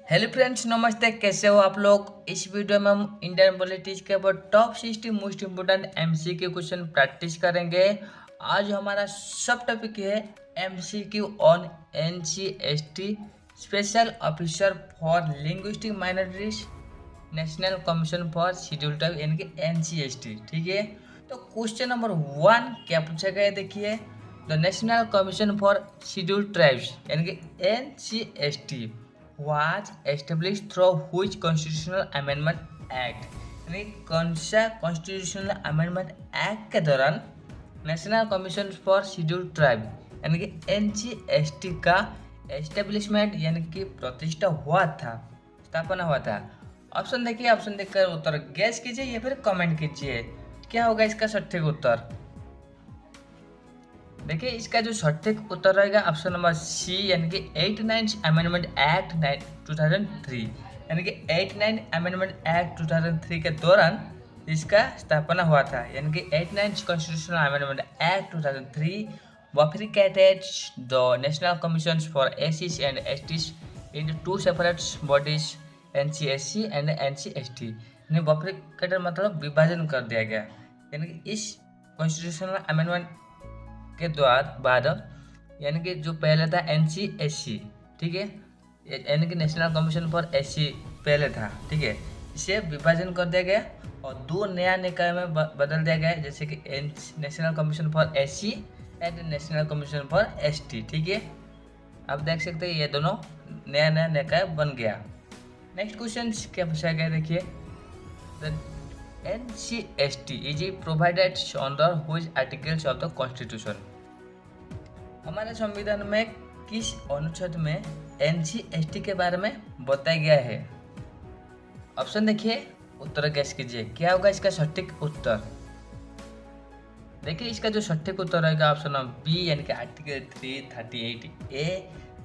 Hello friends, नमस्ते। कैसे हो आप लोग। इस वीडियो में हम इंडियन पॉलिटिक्स के ऊपर top 60 most important MCQ question practice करेंगे। आज हमारा सब टॉपिक है MCQ on ancestry, special officer for linguistic minorities, national commission for schedule tribe यानी कि एनसीएसटी। ठीक है, तो क्वेश्चन नंबर 1 क्या पूछा गया है, देखिए। The national commission for schedule tribes यानी कि ancestry was established through which constitutional amendment act, यानी कौन सा कॉन्स्टिट्यूशनल अमेंडमेंट एक्ट के दौरान national commission for schedule tribe यानी कि एनसीएसटी का एस्टेब्लिशमेंट यानी कि प्रतिष्ठा हुआ था, स्थापना हुआ था। ऑप्शन देखिए, ऑप्शन देखकर उत्तर गैस कीजिए या फिर कमेंट कीजिए क्या होगा इसका सटीक उत्तर। देखिए, इसका जो सटीक उत्तर रहेगा ऑप्शन नंबर सी यानी कि 89 अमेंडमेंट एक्ट 2003, यानी कि 89 अमेंडमेंट एक्ट 2003 के दौरान इसका स्थापना हुआ था, यानी कि 89 constitutional amendment act 2003 bifurcated the national commissions for SCs and STs into two separate bodies, NCSC and NCST। यानी bifurcated मतलब विभाजन कर दिया गया, यानी कि इस कॉन्स्टिट्यूशनल अमेंडमेंट के द्वारा बाद यानी कि जो पहले था एनसीएससी, ठीक है, यानी कि नेशनल कमीशन फॉर एससी पहले था, ठीक है, इसे विभाजन कर दिया गया और दो नया निकाय में बदल दिया गया, जैसे कि national commission for SC and national commission for ST. ठीक है, आप देख सकते हैं ये दोनों नया नया निकाय बन गया। नेक्स्ट क्वेश्चन क्या पूछा गया, देखिए। NCST is provided under which articles of the Constitution? हमारे संविधान में किस अनुच्छेद में NCST के बारे में बताया गया है? ऑप्शन देखिए, उत्तर गैस कीजिए क्या होगा इसका सटीक उत्तर। देखिए, इसका जो सटीक उत्तर रहेगा ऑप्शन नंबर बी यानी कि article 338 A.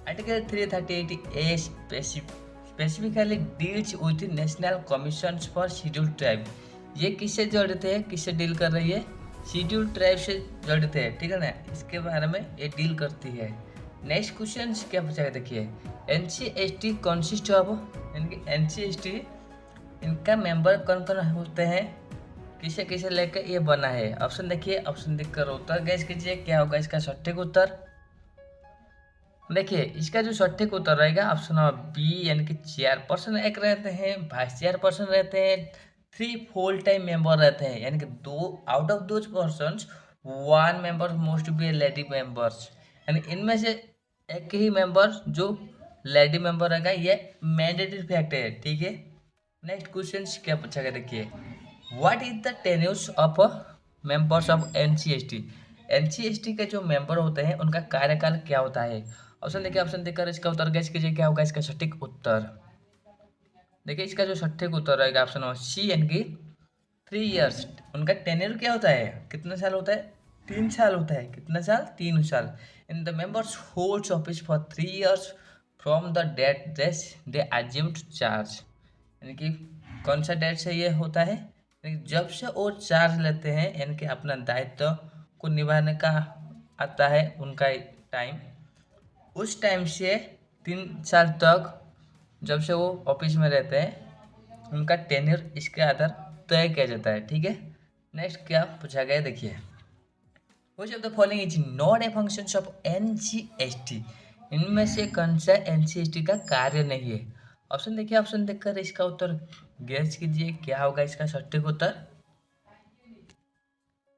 Article 338 A specifically deals with national commission for schedule tribe. ये किससे जड़ित है, किससे डील कर रही है? शेड्यूल ट्राइब से जड़ित है, ठीक है ना, इसके बारे में ये डील करती है। नेक्स्ट क्वेश्चन क्या पूछा है, देखिए। एनसीएसटी कंसिस्ट ऑफ, यानी कि एनसीएसटी इनका मेंबर कौन कौन होते हैं, किसे किसे लेकर ये बना है? ऑप्शन देखिए, ऑप्शन देखकर उत्तर गैस कीजिए क्या होगा इसका सटीक उत्तर। देखिए, इसका जो सटीक उत्तर रहेगा ऑप्शन नंबर बी यानी कि चेयरपर्सन एक रहते हैं, वाइस चेयरपर्सन रहते हैं, 3 फुल टाइम मेंबर रहते हैं, यानी कि 2 out of those person 1 member must be lady members, यानी इनमें से एक ही मेंबर जो लेडी मेंबर रहेगा ये मैंडेटरी फैक्ट है, ठीक है। नेक्स्ट क्वेश्चन क्या पूछा गया, देखिए। What is the tenures of members of NCST? NCST के जो मेंबर होते हैं उनका कार्यकाल क्या होता है? ऑप्शन देखिए, ऑप्शन देकर इसका उत्तर गैस कीजिए क्या होगा इसका सटीक उत्तर। देखिए, इसका जो सटीक उत्तर रहेगा ऑप्शन नंबर सी यानी कि 3 इयर्स। उनका टेन्योर क्या होता है, कितना साल होता है? 3 साल होता है। कितना साल? 3 साल। In the members holds office for 3 years from the date they assumed charge, यानी कि कौन सा डेट से ये होता है? यानी कि जब से वो चार्ज लेते हैं, यानी कि अपना दायित्व को निभाने का आता है उनका टाइम, उस टाइम से 3 साल तक जब से वो ऑफिस में रहते हैं उनका टेन्योर इसके आधार तय किया जाता है, ठीक है। नेक्स्ट क्या पूछा गया, देखिए। Which of the following is not a functions of ancestry? इनमें से कौन सा एनसीएसटी का कार्य नहीं है? ऑप्शन देखिए, ऑप्शन देखकर इसका उत्तर गैस कीजिए क्या होगा इसका सटीक उत्तर।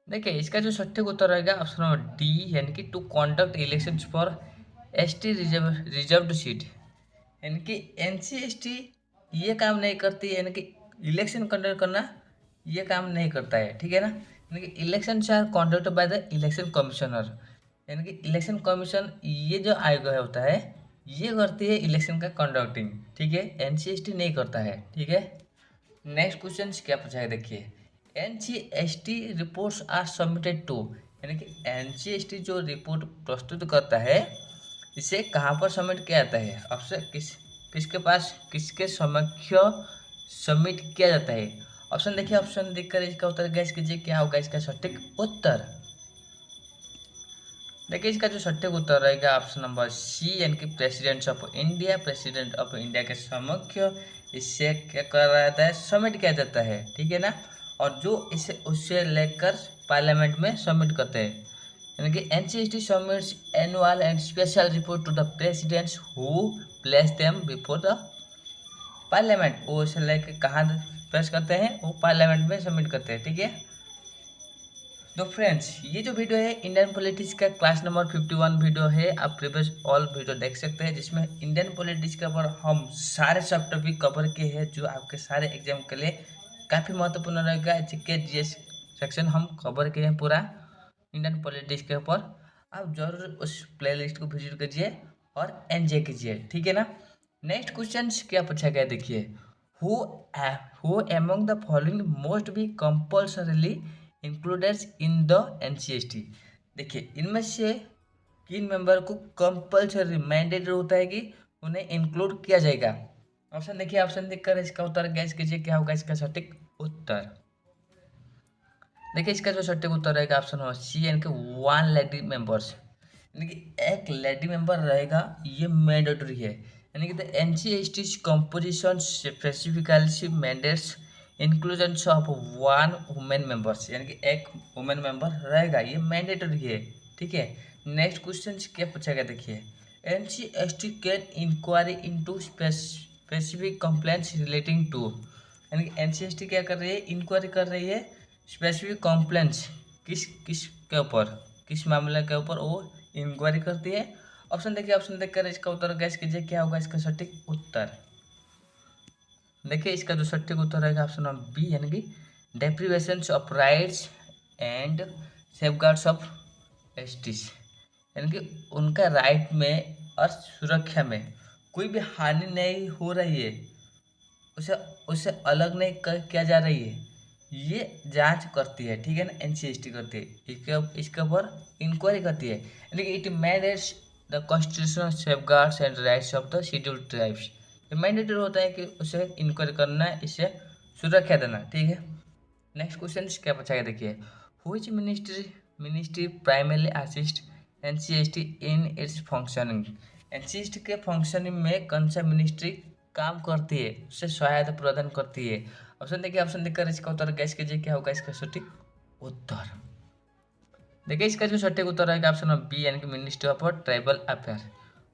देखिए, इसका जो सटीक उत्तर रहेगा ऑप्शन नंबर डी यानी कि to conduct elections for ST reserved seat, यानी कि एनसीएसटी ये काम नहीं करती, यानी कि इलेक्शन कंडक्ट करना ये काम नहीं करता है, ठीक है ना। यानी कि election are conduct by the election commissioner, यानी कि इलेक्शन कमीशन ये जो आयोग होता है ये करती है इलेक्शन का कंडक्टिंग, ठीक है, एनसीएसटी नहीं करता है, ठीक है। नेक्स्ट क्वेश्चन क्या पूछा है, देखिए। NCST reports are submitted to, यानी कि एनसीएसटी जो रिपोर्ट प्रस्तुत करता है इसे कहाँ पर सबमिट किया जाता है? ऑप्शन किसके पास, किसके समक्ष सबमिट किया जाता है? ऑप्शन देखिए, ऑप्शन देखकर इसका उत्तर गैस कीजिए क्या होगा इसका सटीक उत्तर। देखिए इसका जो सटीक उत्तर रहेगा ऑप्शन नंबर सी, यानी कि president of India. President of India के समक्ष इससे क्या करा जाता है, सबमिट किया जाता है, ठीक है ना। और जो इसे उससे लेकर पार्लियामेंट में सबमिट करते हैं, यानी कि NCST submits annual and special report to the presidents who place them before the parliament. वो इसे लेकर कहाँ पेश करते हैं, वो पार्लियामेंट में सबमिट करते हैं, ठीक है। तो फ्रेंड्स, ये जो वीडियो है इंडियन पॉलिटिक्स का क्लास नंबर 51 वीडियो है। आप प्रीवियस ऑल वीडियो देख सकते हैं, जिसमें इंडियन पॉलिटिक्स के ऊपर हम सारे सब टॉपिक कवर किए हैं, जो आपके सारे एग्जाम के लिए काफ़ी महत्वपूर्ण रहेगा। जीके जीएस सेक्शन हम कवर किए हैं पूरा इंडियन पॉलिटिक्स के ऊपर। आप जरूर उस प्लेलिस्ट को विजिट कीजिए और एंजॉय कीजिए, ठीक है ना। नेक्स्ट क्वेश्चन क्या पूछा गया, देखिए। Who who among the following must be compulsorily included in the NCST. देखिए इनमें से किन मेंबर को कंपल्सरी मैंडेटरी होता है कि उन्हें इंक्लूड किया जाएगा। ऑप्शन देखिए, ऑप्शन देखकर इसका उत्तर गैस कीजिए, क्या होगा इसका सटीक उत्तर। देखिए इसका जो सटीक उत्तर रहेगा ऑप्शन नंबर सी, यानी कि 1 लेडी मेंबर्स, यानी कि एक लेडी मेंबर रहेगा, ये मैंडेटरी है। यानी कि the ancestry composition specifically mandates inclusion of 1 women members, यानी कि एक वुमेन मेंबर रहेगा, ये मैंडेटरी है, ठीक है। नेक्स्ट क्वेश्चन क्या पूछा गया, देखिए। NCST can inquiry into specific complaints relating to, यानी कि एनसीएसटी क्या कर रही है, इंक्वायरी कर रही है स्पेसिफिक कंप्लेंट्स, किस किस के ऊपर, किस मामले के ऊपर वो इंक्वायरी करती है। ऑप्शन देखिए, ऑप्शन देखकर इसका उत्तर गैस कीजिए, क्या होगा इसका सटीक उत्तर। देखिए इसका जो सटीक उत्तर रहेगा ऑप्शन नंबर बी, यानी कि deprivation of rights and safeguards of justice, यानी कि उनका राइट में और सुरक्षा में कोई भी हानि नहीं हो रही है, उसे उससे अलग नहीं किया जा रही है, ये जांच करती है, ठीक है ना। एनसीएसटी करती है, इसके ऊपर इंक्वायरी करती है, यानी कि it mandates the constitutional safeguards and rights of the scheduled tribes. ये मैंडेटरी होता है कि उसे इंक्वायरी करना है, इसे सुरक्षा देना, ठीक है। नेक्स्ट क्वेश्चन क्या पूछा गया, देखिए। Which ministry primarily assist ancestry in its functioning. Ancestry के फंक्शनिंग में कौन सा मिनिस्ट्री काम करती है, उससे सहायता प्रदान करती है। ऑप्शन देखिए, ऑप्शन देखकर इसका उत्तर गैस कीजिए, क्या होगा इसका सटीक उत्तर। देखिए इसका जो सटीक उत्तर रहेगा ऑप्शन नंबर बी, यानी कि मिनिस्ट्री ऑफ ट्राइबल अफेयर।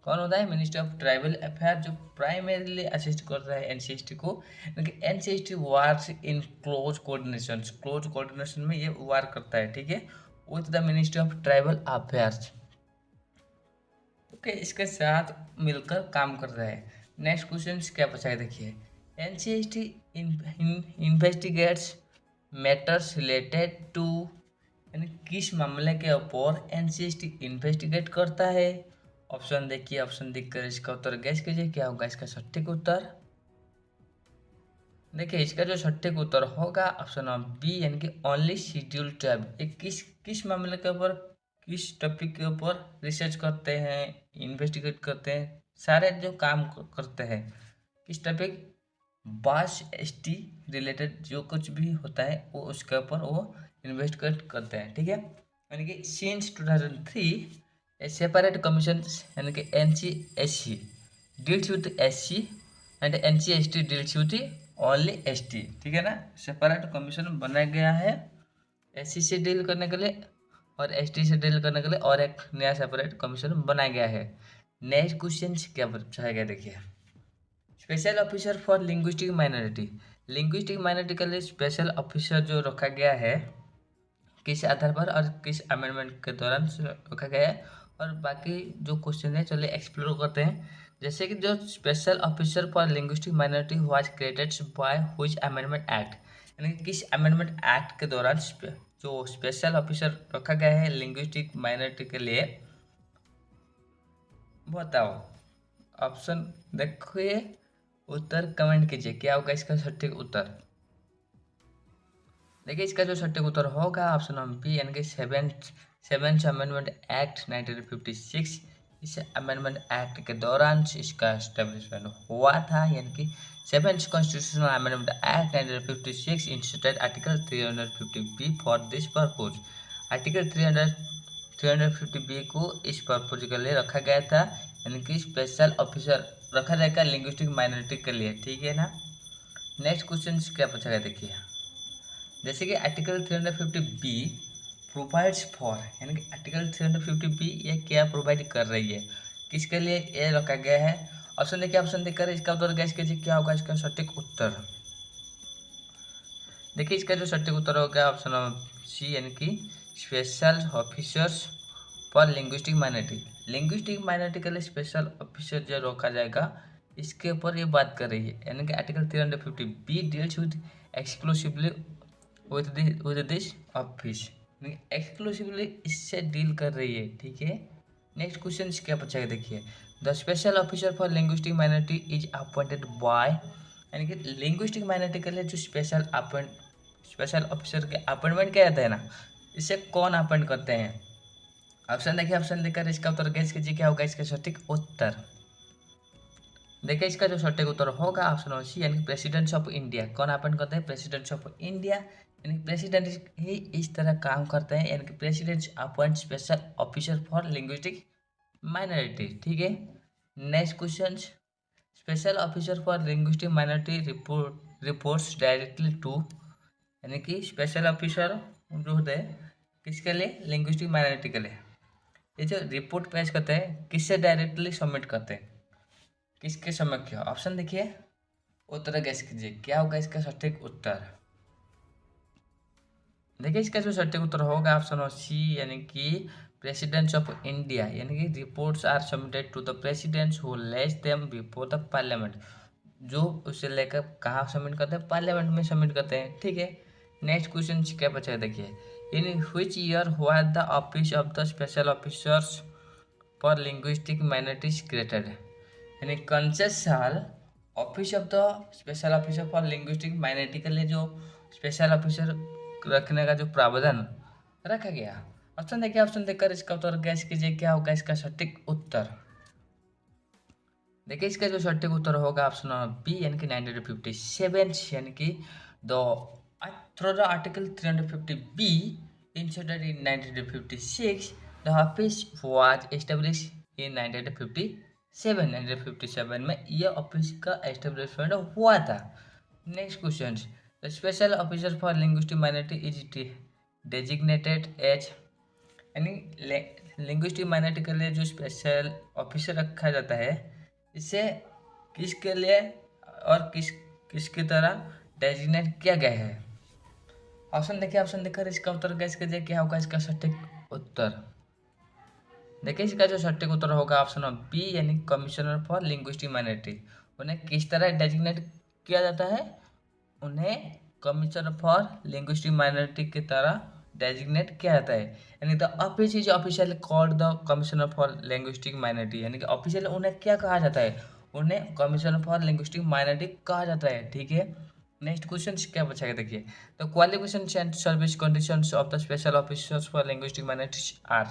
कौन होता है, मिनिस्ट्री ऑफ ट्राइबल अफेयर, जो प्राइमरीली असिस्ट करता है एनसीएसटी को। Ancestry works in close coordination में ये वर्क करता है, ठीक है, with the ministry of tribal affairs. Okay, इसके साथ मिलकर काम कर रहा है। नेक्स्ट क्वेश्चन क्या पूछा है, देखिए। NCST investigates matters related to, यानी किस मामले के ऊपर एनसीएसटी इन्वेस्टिगेट करता है। ऑप्शन देखिए, ऑप्शन देखकर इसका उत्तर गैस कीजिए, क्या होगा इसका सटीक उत्तर। देखिए इसका जो सटीक उत्तर होगा ऑप्शन नंबर बी, यानी कि ओनली शेड्यूल्ड ट्राइब। ये किस किस मामले के ऊपर, किस टॉपिक के ऊपर रिसर्च करते हैं, इन्वेस्टिगेट करते हैं, सारे जो काम करते हैं, किस टॉपिक, बास एसटी रिलेटेड जो कुछ भी होता है वो उसके ऊपर वो इन्वेस्टिगेट करते हैं, ठीक है। यानी कि सिंस 2003 ए सेपरेट कमीशन, यानी कि NCSC deals with SC and ancestry deals with only ST, ठीक है ना। सेपरेट कमीशन बनाया गया है एससी से डील करने के लिए और एसटी से डील करने के लिए, और एक नया सेपरेट कमीशन बनाया गया है। नेक्स्ट क्वेश्चन क्या पूछा गया, देखिए। Special officer for linguistic minority, linguistic minority के लिए स्पेशल ऑफिसर जो रखा गया है, किस आधार पर और किस अमेंडमेंट के दौरान रखा गया है, और बाकी जो क्वेश्चन है चलिए एक्सप्लोर करते हैं। जैसे कि जो special officer for linguistic minority was created by which amendment act, यानी कि किस अमेंडमेंट एक्ट के दौरान जो स्पेशल ऑफिसर रखा गया है लिंग्विस्टिक माइनॉरिटी के लिए, बताओ। ऑप्शन देखिए, उत्तर कमेंट कीजिए, क्या होगा इसका सटीक उत्तर। देखिए इसका जो सटीक उत्तर होगा ऑप्शन नंबर बी, यानी कि सेवेंथ अमेंडमेंट एक्ट 1956। इस अमेंडमेंट एक्ट के दौरान इसका एस्टेब्लिशमेंट हुआ था, यानी कि seventh constitutional amendment act 1956 instituted article 350 B for this purpose. Article 300 350B को इस पर्पज के लिए रखा गया था, यानी कि स्पेशल ऑफिसर रखा जाएगा लिंग्विस्टिक माइनॉरिटी के लिए, ठीक है ना। नेक्स्ट क्वेश्चन क्या पूछा गया देखिए, जैसे कि आर्टिकल 350B प्रोवाइड्स फॉर, यानी कि आर्टिकल 350B ये क्या प्रोवाइड कर रही है, किसके लिए ये रखा गया है। ऑप्शन देखिए, ऑप्शन देखकर इसका उत्तर गैस कीजिए क्या होगा इसका सटीक उत्तर। देखिए इसका जो सटीक उत्तर होगा ऑप्शन नंबर सी, यानी कि special officers for linguistic minority. Linguistic minority के लिए स्पेशल ऑफिसर जो रखा जाएगा, इसके ऊपर ये बात कर रही है, यानी कि article 350B deals with exclusively with this office, exclusively इससे डील कर रही है, ठीक है। नेक्स्ट क्वेश्चन क्या पूछा है देखिए, the special officer for linguistic minority is appointed by, यानी कि लिंग्विस्टिक माइनॉरिटी के लिए जो स्पेशल ऑफिसर के अपॉइंटमेंट किया जाता है ना, इसे कौन अपॉइंट करते हैं। ऑप्शन देखिए, ऑप्शन देकर इसका उत्तर गैस कीजिए क्या होगा इसका सटीक उत्तर। देखिए इसका जो सटीक उत्तर होगा ऑप्शन नंबर सी, यानी प्रेसिडेंट्स ऑफ इंडिया। कौन अपॉइंट करते हैं, प्रेसिडेंट्स ऑफ इंडिया, यानी प्रेसिडेंट ही इस तरह काम करते हैं, यानी कि president appoint special officer for linguistic minority, ठीक है। Next question, special officer for linguistic minority reports directly to, यानी कि स्पेशल ऑफिसर जो होते हैं किसके लिए, लिंग्विस्टिक माइनॉरिटी के लिए, ये जो रिपोर्ट पेश करते हैं किससे डायरेक्टली सबमिट करते हैं, किसके समक्ष। ऑप्शन देखिए, उत्तर गैस कीजिए क्या होगा इसका सटीक उत्तर। देखिए इसका जो सटीक उत्तर होगा ऑप्शन सी, यानी कि प्रेसिडेंट्स ऑफ इंडिया, यानी कि reports are submitted to the presidents who lays them before the parliament, जो उसे लेकर कहाँ सबमिट करते हैं, पार्लियामेंट में सबमिट करते हैं, ठीक है। नेक्स्ट क्वेश्चन क्या बचा है देखिए, in which year was the office of the special officers for linguistic minorities created, यानी कौन से साल office of the special officer for linguistic minority के लिए जो स्पेशल ऑफिसर रखने का जो प्रावधान रखा गया। ऑप्शन देखिए, ऑप्शन देखकर इसका उत्तर गैस कीजिए क्या होगा इसका सटीक उत्तर। देखिए इसका जो सटीक उत्तर होगा ऑप्शन नंबर बी, यानी कि 1957, यानी कि the through the article 350B inserted in 1956, the office was established in 1957 में यह ऑफिस का एस्टेब्लिशमेंट हुआ था। Next question, the special officer for linguistic minority is designated as, यानी लिंग्विस्टिक माइनॉरिटी के लिए जो स्पेशल ऑफिसर रखा जाता है, इसे किसके लिए और किसकी तरह डेजिग्नेट किया गया है। ऑप्शन देखिए, ऑप्शन देखकर इसका उत्तर गैस कीजिए क्या होगा इसका सटीक उत्तर। देखिए इसका जो सटीक उत्तर होगा ऑप्शन नंबर बी, यानी कमिश्नर फॉर लिंग्विस्टिक माइनॉरिटी। उन्हें किस तरह डेजिग्नेट किया जाता है, उन्हें कमिश्नर फॉर लिंग्विस्टिक माइनॉरिटी की तरह डेजिग्नेट किया जाता है, यानी the office is official called the commissioner for linguistic minority, यानी कि ऑफिशियल उन्हें क्या कहा जाता है, उन्हें कमिश्नर फॉर लिंग्विस्टिक माइनॉरिटी कहा जाता है, ठीक है। नेक्स्ट क्वेश्चन क्या पूछा गया देखिए, the qualification and service conditions of the special officers for linguistic minorities are,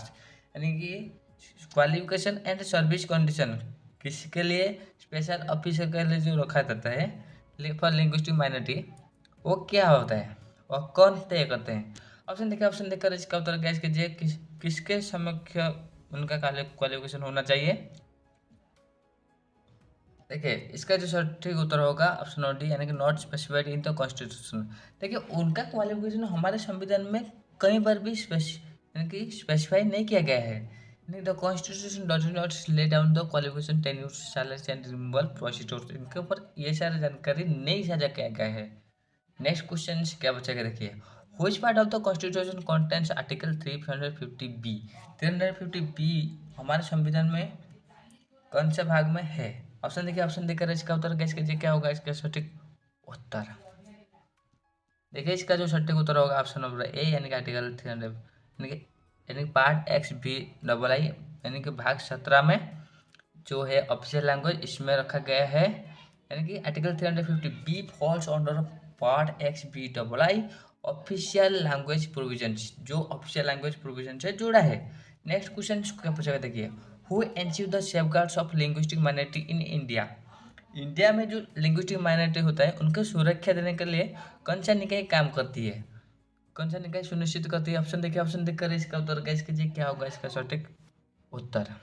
यानी कि क्वालिफिकेशन एंड सर्विस कंडीशन किसके लिए, स्पेशल ऑफिसर के लिए जो रखा जाता है फॉर लिंग्विस्टिक माइनॉरिटी, वो क्या होता है और कौन तय करते हैं। ऑप्शन देखिए, ऑप्शन देखकर इसका उत्तर गैस कीजिए किसके समक्ष उनका क्वालिफिकेशन होना चाहिए। देखिए इसका जो सटीक उत्तर होगा ऑप्शन नंबर डी, यानी कि not specified in the constitution. देखिए उनका क्वालिफिकेशन हमारे संविधान में कई बार भी यानी कि स्पेसिफाई नहीं किया गया है, यानी the constitution does not lay down the qualification tenure salary and removal procedures, इनके ऊपर ये सारी जानकारी नहीं साझा किया गया है। नेक्स्ट क्वेश्चन क्या बचेगा देखिए, which part of the constitution contains article 350B। 350B हमारे संविधान में कौन से भाग में है। ऑप्शन देखिए, ऑप्शन देकर इसका उत्तर गैस कीजिए क्या होगा इसका सटीक उत्तर। देखिए इसका जो सटीक उत्तर होगा ऑप्शन नंबर ए, यानी कि आर्टिकल 300, यानी कि पार्ट XBII, यानी कि भाग 17 में जो है ऑफिशियल लैंग्वेज इसमें रखा गया है, यानी कि article 350B falls under part XBII official language provisions, जो ऑफिशियल लैंग्वेज प्रोविजन से जुड़ा है। नेक्स्ट क्वेश्चन क्या पूछेगा देखिए, who ensure the safeguards of linguistic minority in India. India में जो लिंग्विस्टिक माइनॉरिटी होता है उनको सुरक्षा देने के लिए कौन सा निकाय काम करती है। कौन सा निकाय सुनिश्चित करती है? ऑप्शन देखिए, ऑप्शन देखकर इसका उत्तर गैस कीजिए क्या होगा इसका सटीक उत्तर।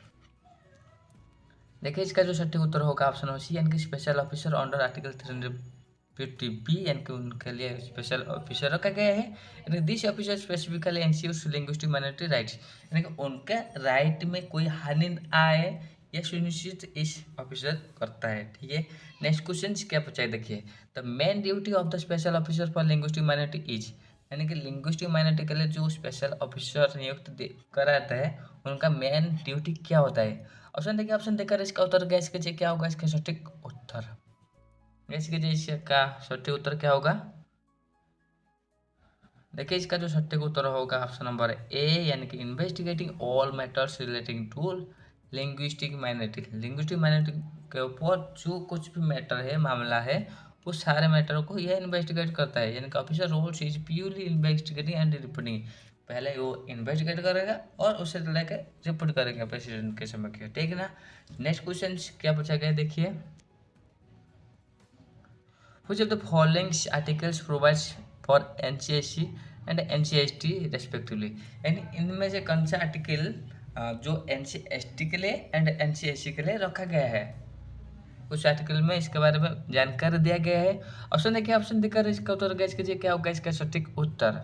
देखिए इसका जो सटीक उत्तर होगा ऑप्शन नंबर सी, यानी कि special officer under article 350 B, यानी कि उनके लिए स्पेशल ऑफिसर रखा गया है। यानी this officer specifically ensures linguistic minority rights, यानी कि उनके राइट में कोई हानि न आए यह सुनिश्चित इस ऑफिसर करता है। ठीक है, नेक्स्ट क्वेश्चन क्या पूछा है देखिए, the main duty of the special officer for linguistic minority is, यानी कि लिंग्विस्टिक माइनॉरिटी के लिए जो स्पेशल ऑफिसर नियुक्त कराता है उनका मेन ड्यूटी क्या होता है? ऑप्शन देखिए, ऑप्शन देकर इसका उत्तर गैस कीजिए क्या होगा इसका सटीक उत्तर। गैस कीजिए इसका सटीक उत्तर क्या होगा। देखिए इसका जो सटीक उत्तर होगा ऑप्शन नंबर ए, यानी कि investigating all matters relating to linguistic minority. Linguistic minority के ऊपर जो कुछ भी मैटर है, मामला है, वो सारे मैटर को यह इन्वेस्टिगेट करता है। यानी कि officer roles is purely investigating and reporting. पहले वो इन्वेस्टिगेट करेगा और उससे लेकर रिपोर्ट करेंगे प्रेसिडेंट के समय के, ठीक है ना। नेक्स्ट क्वेश्चन क्या पूछा गया देखिए, which of the following articles provides for NCSC and NCST respectively, यानी इनमें से कौन सा आर्टिकल जो NCST के लिए एंड NCSC के लिए रखा गया है? कुछ आर्टिकल में इसके बारे में जानकारी दिया गया है। ऑप्शन देखिए, ऑप्शन देकर इसका उत्तर गैस कीजिए क्या होगा इसका सटीक उत्तर।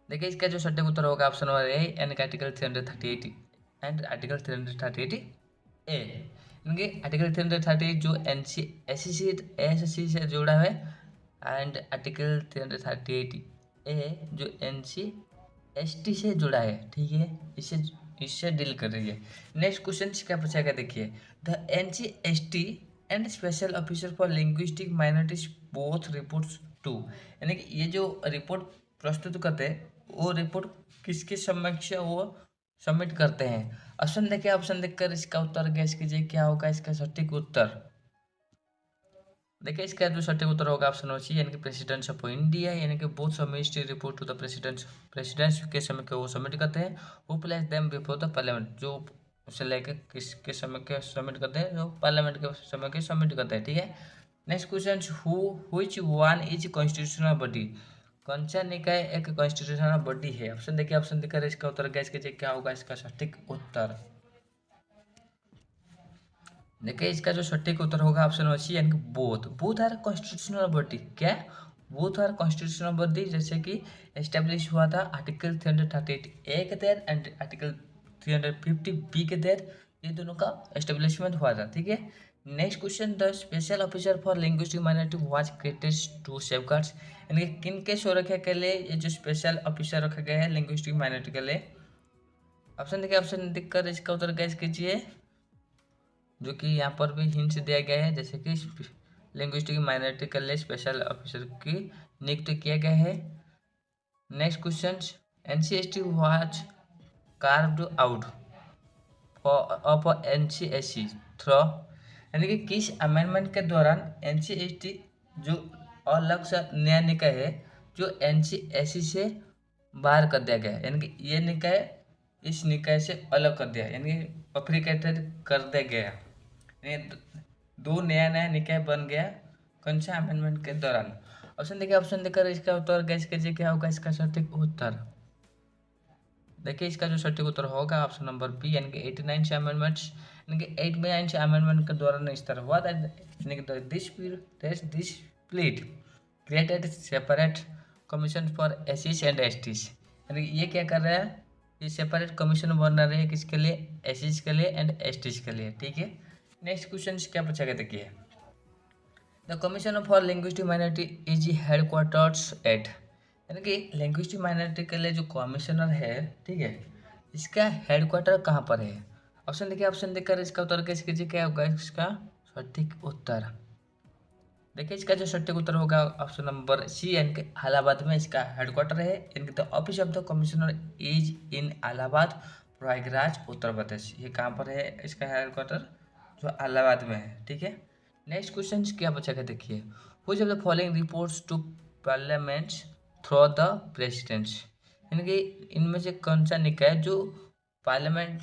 देखिए इसका जो सटीक उत्तर होगा ऑप्शन नंबर ए, यानी कि आर्टिकल 338 एंड आर्टिकल 338 ए। इनके आर्टिकल 338 जो एससी से जुड़ा है एंड आर्टिकल 338 ए जो NCST से जुड़ा है। ठीक है, इससे डील कर रही है। नेक्स्ट क्वेश्चन क्या पूछा गया देखिए, the NCST and special officer for linguistic minorities both reports to, यानी कि ये जो रिपोर्ट प्रस्तुत करते हैं वो रिपोर्ट किसके समक्ष वो सबमिट करते हैं? ऑप्शन देखिए, ऑप्शन देखकर इसका उत्तर गैस कीजिए क्या होगा इसका सटीक उत्तर। देखिए इसका जो सटीक उत्तर होगा ऑप्शन नंबर सी, यानी कि प्रेसिडेंट्स ऑफ इंडिया, यानी कि both submit report to the presidents के समय के वो सबमिट करते हैं। Who place them before the parliament, जो उसे लेकर किसके समय के सबमिट करते हैं, जो पार्लियामेंट के समय के सबमिट करते हैं। ठीक है, next question, which one is constitutional body, कौन सा निकाय एक कॉन्स्टिट्यूशनल बॉडी है? ऑप्शन देखिए, ऑप्शन देकर इसका उत्तर गैस कीजिए क्या होगा इसका सटीक उत्तर। देखिए इसका जो सटीक उत्तर होगा ऑप्शन नंबर सी, यानी कि बोथ आर कॉन्स्टिट्यूशनल बॉडी। क्या? बोथ आर कॉन्स्टिट्यूशनल बॉडी, जैसे कि एस्टेब्लिश हुआ था आर्टिकल 338 ए के तहत एंड आर्टिकल 350 बी के तहत, ये दोनों का एस्टेब्लिशमेंट हुआ था। ठीक है, next question, the special officer for linguistic minority was created to safeguards, यानी कि किन के सुरक्षा के लिए ये जो स्पेशल ऑफिसर रखा गया है लिंग्विस्टिक माइनॉरिटी के लिए? ऑप्शन देखिए, ऑप्शन देखकर इसका उत्तर गैस कीजिए, जो कि यहाँ पर भी हिंट्स दिया गया है, जैसे कि लिंग्विस्टिक माइनॉरिटी के लिए स्पेशल ऑफिसर की नियुक्त किया गया है। Next question, NCST was carved out of NCSC through, यानी कि किस अमेंडमेंट के दौरान NCST जो अलग सा नया निकाय है जो NCSC से बाहर कर दिया गया है, यानी कि ये निकाय इस निकाय से अलग कर दिया, यानी अफ्रीकेटेड कर दिया गया, दो नया नया निकाय बन गया कौन सा अमेंडमेंट के दौरान? ऑप्शन देखिए, ऑप्शन देकर इसका उत्तर गैस कीजिए क्या होगा इसका सटीक उत्तर। देखिए इसका जो सटीक उत्तर होगा ऑप्शन नंबर बी, यानी कि 89 अमेंडमेंट्स, यानी कि 89 अमेंडमेंट के दौरान इस तरह हुआ था, यानी कि this split created separate commission for एससीज एंड एसटीज, यानी कि ये क्या कर रहा है, ये सेपरेट कमीशन बन रहे हैं किसके लिए? एससीज के लिए एंड एसटीज के लिए। ठीक है, नेक्स्ट क्वेश्चन क्या पूछा गया देखिए, the commission for linguistic minority is headquarters at, यानी कि लिंग्विस्टिक माइनॉरिटी के लिए जो कमिश्नर है, ठीक है, इसका हेडक्वार्टर कहाँ पर है? ऑप्शन देखिए, ऑप्शन देकर इसका उत्तर कैसे कीजिए क्या होगा इसका सटीक उत्तर। देखिए इसका जो सटीक उत्तर होगा ऑप्शन नंबर सी, यानी कि इलाहाबाद में इसका हेडक्वार्टर है, यानी कि the office of the commissioner is in Allahabad Prayagraj Uttar Pradesh. ये कहाँ पर है इसका हेडक्वार्टर? जो इलाहाबाद में है। ठीक है, नेक्स्ट क्वेश्चन क्या बचा है देखिए, which of the following reports to parliament through the presidents, यानी कि इनमें से कौन सा निकाय जो पार्लियामेंट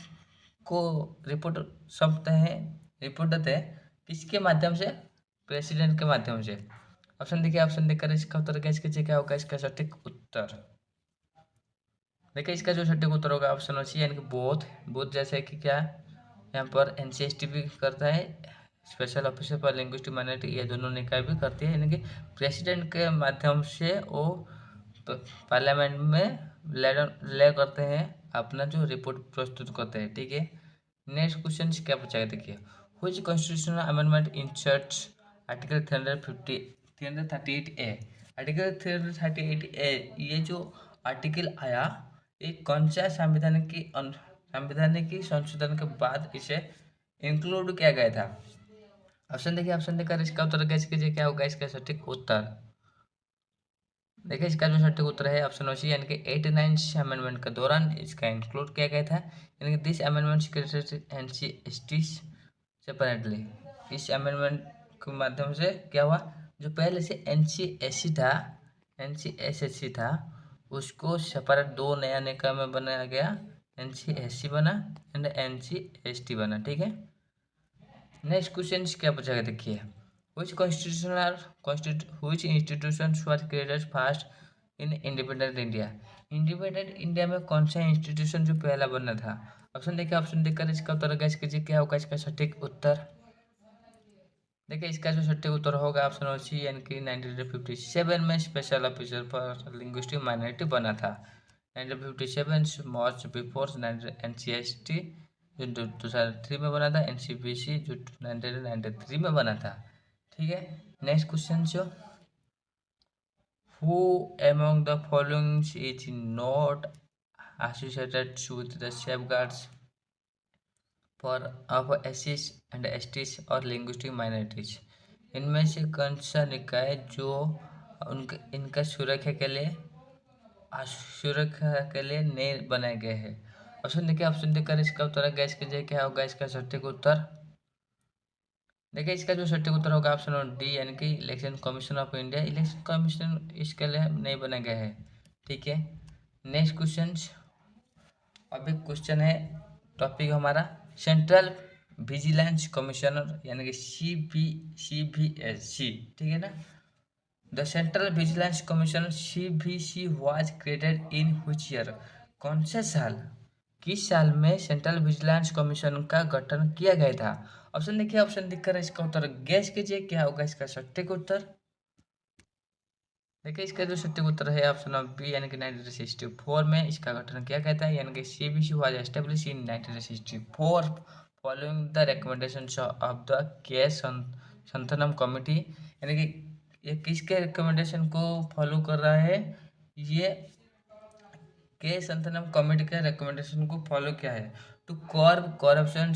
को रिपोर्ट सौंपते हैं, रिपोर्ट देते हैं किसके माध्यम से? प्रेसिडेंट के माध्यम से। ऑप्शन देखिए, ऑप्शन देखकर इसका उत्तर गैस कीजिए क्या होगा इसका सटीक उत्तर। देखिए इसका जो सटीक उत्तर होगा ऑप्शन सी यानी कि बोथ। बोथ जैसे कि क्या यहाँ पर एनसीएसटी भी करता है, special officer for linguistic minority, ये दोनों निकाय भी करती है, यानी कि प्रेसिडेंट के माध्यम से वो पार्लियामेंट में ले करते हैं, अपना जो रिपोर्ट प्रस्तुत करते हैं। ठीक है, नेक्स्ट क्वेश्चन क्या पूछा गया देखिए, which constitutional amendment inserts article 338 A. Article 338 ए ये जो आर्टिकल आया, ये कौन सा संवैधानिक संशोधन के बाद इसे इंक्लूड किया गया था। ऑप्शन देखिए, ऑप्शन देकर इसका उत्तर गैस कीजिए क्या होगा इसका सटीक उत्तर। देखिए इसका जो सटीक उत्तर है ऑप्शन सी यानी कि 89 अमेंडमेंट के दौरान इसका इंक्लूड किया गया था, यानी कि this amendment created NC separately. इस अमेंडमेंट के माध्यम से क्या हुआ, जो पहले से एनसीएससी था उसको सेपरेट दो नया निकाय में बनाया गया, एनसीएससी बना एंड एनसीएसटी बना। ठीक है, नेक्स्ट क्वेश्चन क्या पूछा गया देखिए, which institutions were created first in independent India। Independent India में कौन सा इंस्टीट्यूशन जो पहला बना था। ऑप्शन देखिए, ऑप्शन देखकर इसका उत्तर गैस कीजिए क्या होगा इसका सटीक उत्तर। देखिए इसका जो सटीक उत्तर होगा ऑप्शन सी यानी कि 1957 में special officer for linguistic minority बना था। 1957 मच बिफोर एनसीएसटी जो 2003 में बना था, एनसीबीसी जो 1993 में बना था। ठीक है, नेक्स्ट क्वेश्चन जो, who among the following is not associated with the safeguards for of SCs and STs और लिंग्विस्टिक माइनॉरिटीज। इनमें से कौन सा निकाय जो इनका सुरक्षा के लिए नहीं बनाए गए हैं। ऑप्शन देखिए, ऑप्शन देकर इसका उत्तर गैस कीजिए क्या होगा इसका सटीक उत्तर। देखिए इसका जो सटीक उत्तर होगा ऑप्शन डी यानी कि election commission of India. Election commission इसके लिए नहीं बना गया है। ठीक है, नेक्स्ट क्वेश्चन, अभी क्वेश्चन है टॉपिक हमारा सेंट्रल विजिलेंस कमिश्नर यानी कि CVC। ठीक है ना, the central vigilance commission CVC was created in which year. कौन से साल, किस साल में सेंट्रल विजिलेंस कमीशन का गठन किया गया था। ऑप्शन देखिए, ऑप्शन दिखकर इसका उत्तर गैस कीजिए क्या होगा इसका सटीक उत्तर। देखिए इसका जो सटीक उत्तर है ऑप्शन ऑफ बी यानी कि 1964 में इसका गठन किया गया था, यानी कि CVC was establish in 1964 following the recommendations of the के संथनम कमिटी। यानी कि ये किसके रिकमेंडेशन को फॉलो कर रहा है, ये के संथनम कमिटी के रिकमेंडेशन को फॉलो किया है, to curb corruption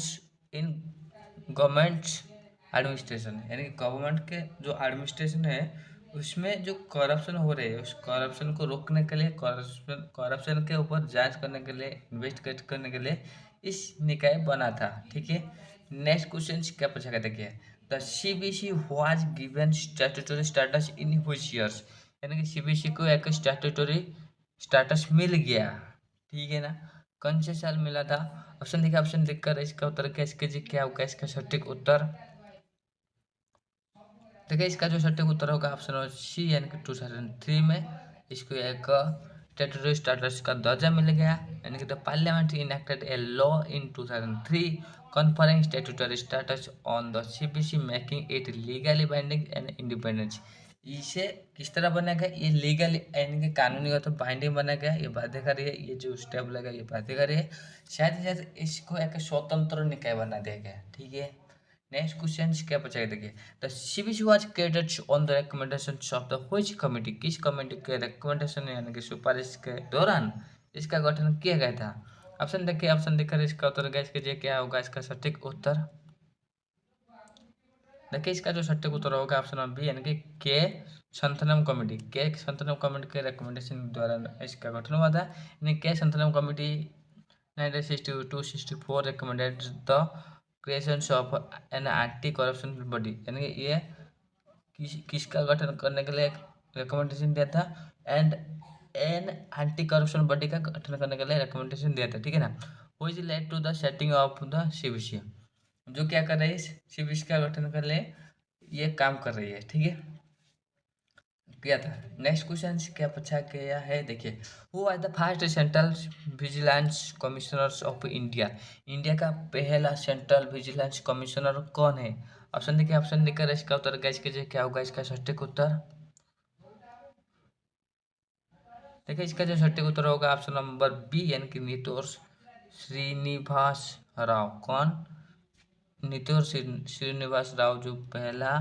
in government administration. यानी कि गवर्नमेंट के जो एडमिनिस्ट्रेशन है उसमें जो करप्शन हो रहे है उस करप्शन को रोकने के लिए, करप्शन के ऊपर जांच करने के लिए, इन्वेस्टिगेट करने के लिए इस निकाय बना था। ठीक है, नेक्स्ट क्वेश्चन क्या पूछा गया देखिए, the CVC was given statutory status in which years. यानी कि CVC को एक स्टैट्यूटरी स्टेटस मिल गया। ठीक है ना, कौन से साल मिला था। ऑप्शन देखिए, ऑप्शन देखकर इसका उत्तर कैसे कीजिए क्या होगा इसका सटीक उत्तर। देखिए इसका जो सटीक उत्तर होगा ऑप्शन सी यानी कि 2003 में इसको एक स्टैट्यूटरी स्टेटस का दर्जा मिल गया, यानी कि the parliament enacted a law in 2003 conferring statutory status on the CVC making it legally binding and independence. इसे किस तरह बना गया, ये लीगल यानी कि कानूनी तो बाइंडिंग बना गया, ये बाध्यकारी है, ये जो स्टेप लगा ये बाध्यकारी है, शायद ही शायद इसको एक स्वतंत्र निकाय बना दिया गया। ठीक है, नेक्स्ट क्वेश्चन क्या पूछा गया देखिए, the CVC was created on the recommendations of the which committee. किस कमेटी के रिकमेंडेशन यानी कि सिफारिश के दौरान इसका गठन किया गया था। ऑप्शन देखिए, ऑप्शन देखकर इसका उत्तर गैस कीजिए क्या होगा इसका सटीक उत्तर। देखिए इसका जो सटीक उत्तर होगा ऑप्शन बी यानी कि के संथनम कमेटी। के संथनम कमेटी के रिकमेंडेशन द्वारा इसका गठन हुआ था, यानी के Santhanam committee 1962-64 recommended the creation of an anti corruption body. यानी कि ये किसका गठन करने के लिए रिकमेंडेशन दिया था, and N anti corruption body का गठन करने के लिए रिकमेंडेशन दिया था। ठीक है ना, which led to the setting of the CVC, जो क्या कर रही है CVC का गठन कर ले ये काम कर रही है। ठीक है, किया था। नेक्स्ट क्वेश्चन क्या पूछा गया है, देखिए who are the first central vigilance commissioners of India. India का पहला सेंट्रल विजिलेंस कमिश्नर कौन है? ऑप्शन देखिए, ऑप्शन देकर इसका उत्तर गैस कीजिए क्या होगा इसका सटीक उत्तर। देखिए इसका जो सटीक उत्तर होगा ऑप्शन नंबर बी यानी कि नीतूर श्रीनिवास राव। कौन? नीतूर श्रीनिवास राव जो पहला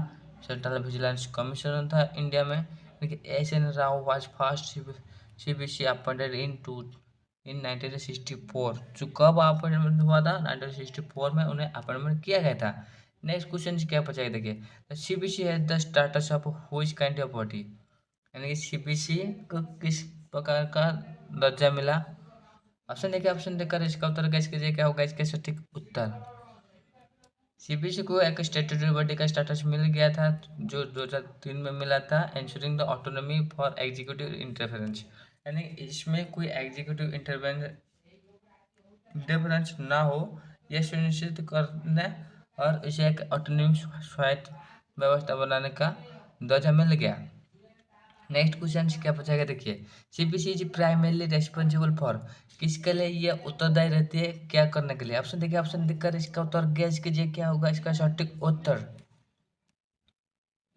सेंट्रल विजिलेंस कमिश्नर था इंडिया में। देखिए S N Rao was first सीबीसी अपॉइंटेड इन 1964। जो कब अपॉइंटमेंट हुआ था? 1964 में उन्हें अपॉइंटमेंट किया गया था। नेक्स्ट क्वेश्चन क्या पूछा गया, देखिए CBC has the status of which kind of body. यानी कि सीबीसी को किस प्रकार का दर्जा मिला? ऑप्शन देखिए, ऑप्शन देकर इसका उत्तर गैस कीजिए क्या होगा इसका सटीक उत्तर। सीबीसी को एक स्टैट्यूटरी बॉडी का स्टेटस मिल गया था जो 2003 में मिला था, ensuring the autonomy for executive interference. यानी इसमें कोई एग्जीक्यूटिव इंटरफेरेंस ना हो यह सुनिश्चित करने और इसे एक ऑटोनॉमी स्वायत्त व्यवस्था बनाने का दर्जा मिल गया। नेक्स्ट क्वेश्चन क्या पूछा गया, देखिए CBC is primarily responsible for, किसके लिए ये उत्तरदायी रहती है, क्या करने के लिए? ऑप्शन देखिए, ऑप्शन देखकर इसका उत्तर गैस कीजिए क्या होगा इसका सटीक उत्तर।